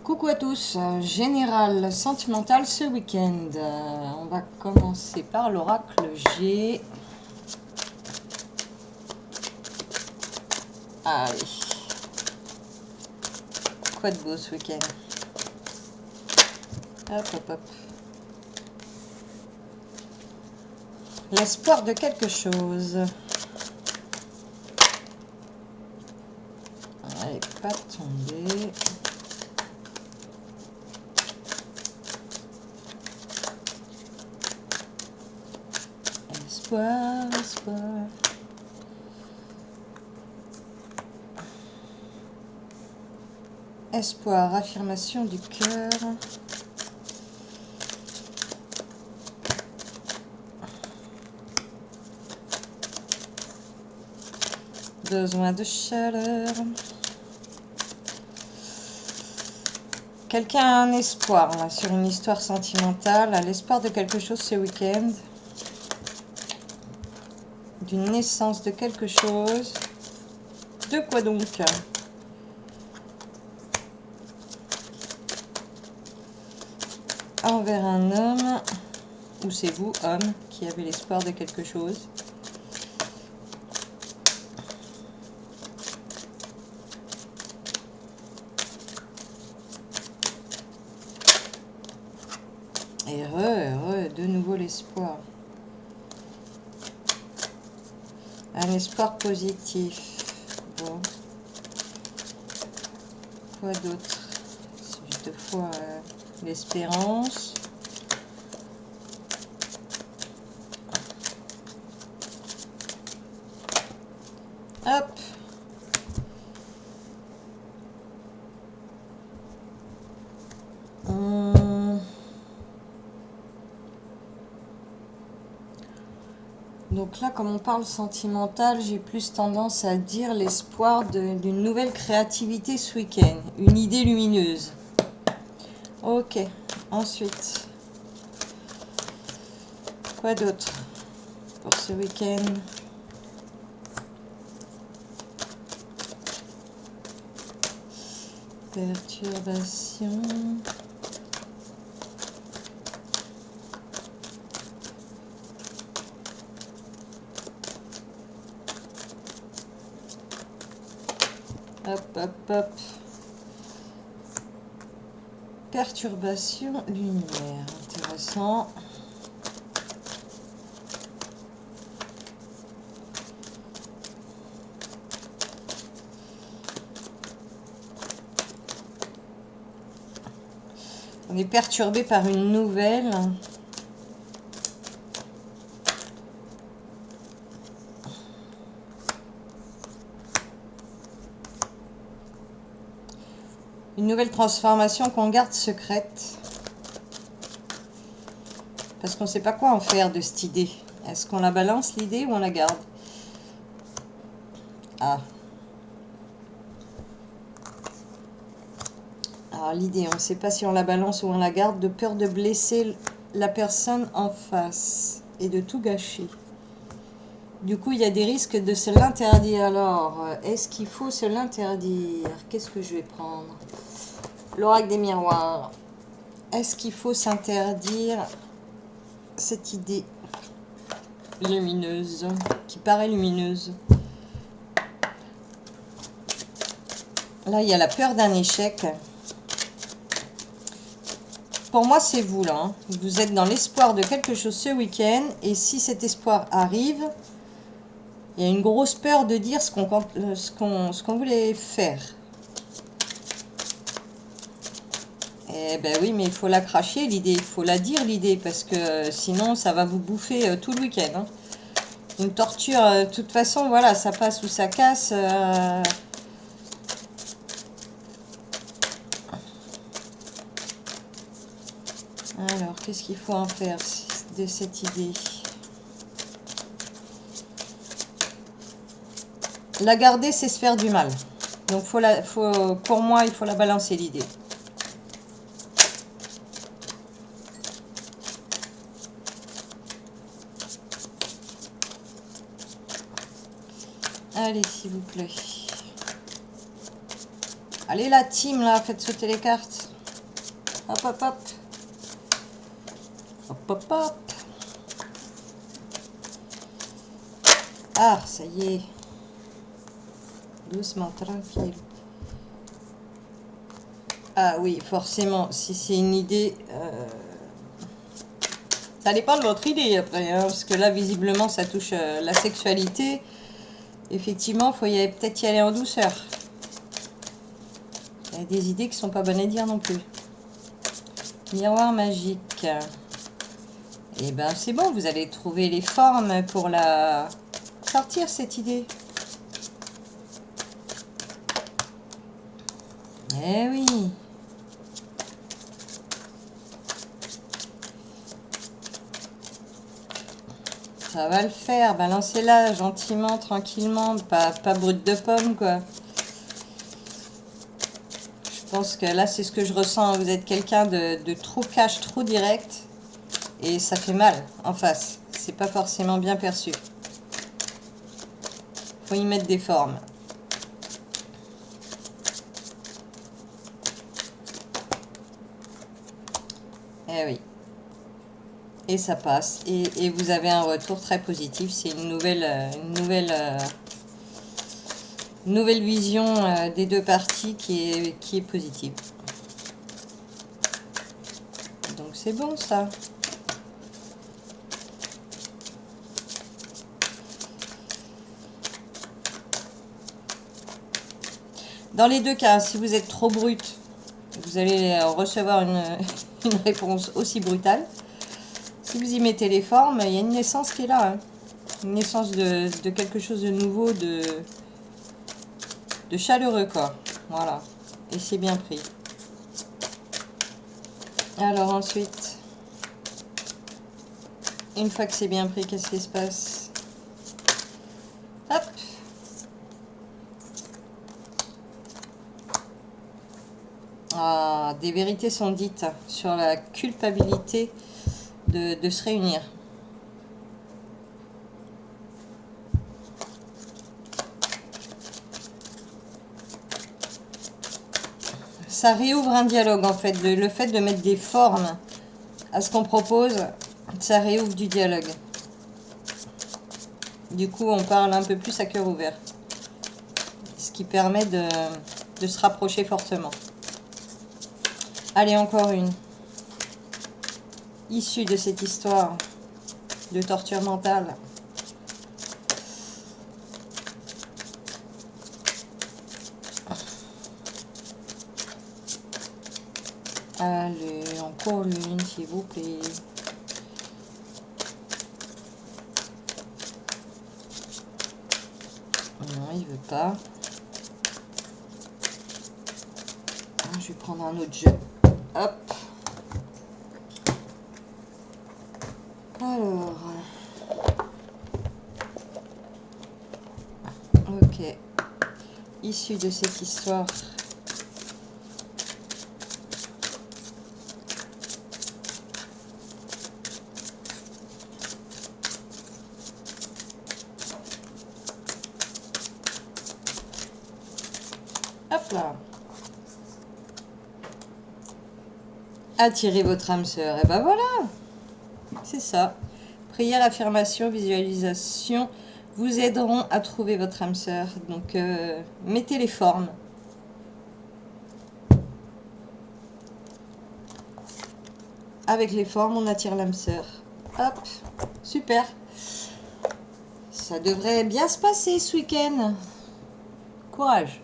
Coucou à tous, général sentimental ce week-end. On va commencer par l'oracle G. Allez. Quoi de beau ce week-end? Hop, hop, hop. L'espoir de quelque chose. Allez, pas tomber. Espoir, espoir. Espoir, affirmation du cœur. Besoin de chaleur. Quelqu'un a un espoir là, sur une histoire sentimentale, a l'espoir de quelque chose ce week-end. D'une naissance de quelque chose. De quoi donc? Envers un homme, ou c'est vous, homme, qui avez l'espoir de quelque chose. Et de nouveau l'espoir. Un espoir positif. Bon. Quoi d'autre? C'est deux fois l'espérance. Hop. Donc là, comme on parle sentimental, j'ai plus tendance à dire l'espoir d'une nouvelle créativité ce week-end. Une idée lumineuse. Ok, ensuite. Quoi d'autre pour ce week-end? Perturbation. Hop, hop, hop. Perturbation lumière. Intéressant. On est perturbé par une nouvelle. Une nouvelle transformation qu'on garde secrète. Parce qu'on ne sait pas quoi en faire de cette idée. Est-ce qu'on la balance l'idée ou on la garde? Ah. Alors l'idée, on ne sait pas si on la balance ou on la garde, de peur de blesser la personne en face et de tout gâcher. Du coup, il y a des risques de se l'interdire. Alors, est-ce qu'il faut se l'interdire? Qu'est-ce que je vais prendre? L'oracle des miroirs. Est-ce qu'il faut s'interdire cette idée lumineuse, qui paraît lumineuse? Là, il y a la peur d'un échec. Pour moi, c'est vous, là. Hein. Vous êtes dans l'espoir de quelque chose ce week-end. Et si cet espoir arrive, il y a une grosse peur de dire ce qu'on voulait faire. Eh ben oui, mais il faut la cracher, l'idée. Il faut la dire, l'idée. Parce que sinon, ça va vous bouffer tout le week-end. Hein. Une torture, de toute façon, voilà, ça passe ou ça casse. Alors, qu'est-ce qu'il faut en faire de cette idée? La garder, c'est se faire du mal. Donc, pour moi, il faut la balancer, l'idée. Allez, s'il vous plaît. Allez, la team, là, faites sauter les cartes. Hop, hop, hop. Hop, hop, hop. Ah, ça y est. Doucement, tranquille. Ah oui, forcément, si c'est une idée... ça dépend de votre idée après, hein, parce que là, visiblement, ça touche la sexualité. Effectivement, il faut peut-être y aller en douceur. Il y a des idées qui sont pas bonnes à dire non plus. Miroir magique. Et ben c'est bon, vous allez trouver les formes pour la sortir, cette idée. Eh oui. Ça va le faire. Balancez-la gentiment, tranquillement, pas brute de pomme, quoi. Je pense que là, c'est ce que je ressens. Vous êtes quelqu'un de trop cash, trop direct. Et ça fait mal en face. C'est pas forcément bien perçu. Faut y mettre des formes. Eh oui. Et ça passe. Et vous avez un retour très positif. C'est une nouvelle vision des deux parties qui est positive. Donc c'est bon ça. Dans les deux cas, si vous êtes trop brute, vous allez recevoir une réponse aussi brutale. Si vous y mettez les formes, il y a une naissance qui est là. Hein. Une naissance de quelque chose de nouveau, de chaleureux, quoi. Voilà. Et c'est bien pris. Alors ensuite, une fois que c'est bien pris, qu'est-ce qui se passe? Hop. Ah, des vérités sont dites sur la culpabilité de se réunir. Ça réouvre un dialogue en fait. Le fait de mettre des formes à ce qu'on propose, ça réouvre du dialogue. Du coup, on parle un peu plus à cœur ouvert. Ce qui permet de se rapprocher fortement. Allez, encore une. Issue de cette histoire de torture mentale. Allez, encore une, s'il vous plaît. Non, il veut pas. Je vais prendre un autre jeu. Hop. Alors. Ok. Issue de cette histoire. Hop là. Attirez votre âme sœur. Et ben voilà. C'est ça. Prière, affirmation, visualisation vous aideront à trouver votre âme sœur. Donc, mettez les formes. Avec les formes, on attire l'âme sœur. Hop, super. Ça devrait bien se passer ce week-end. Courage.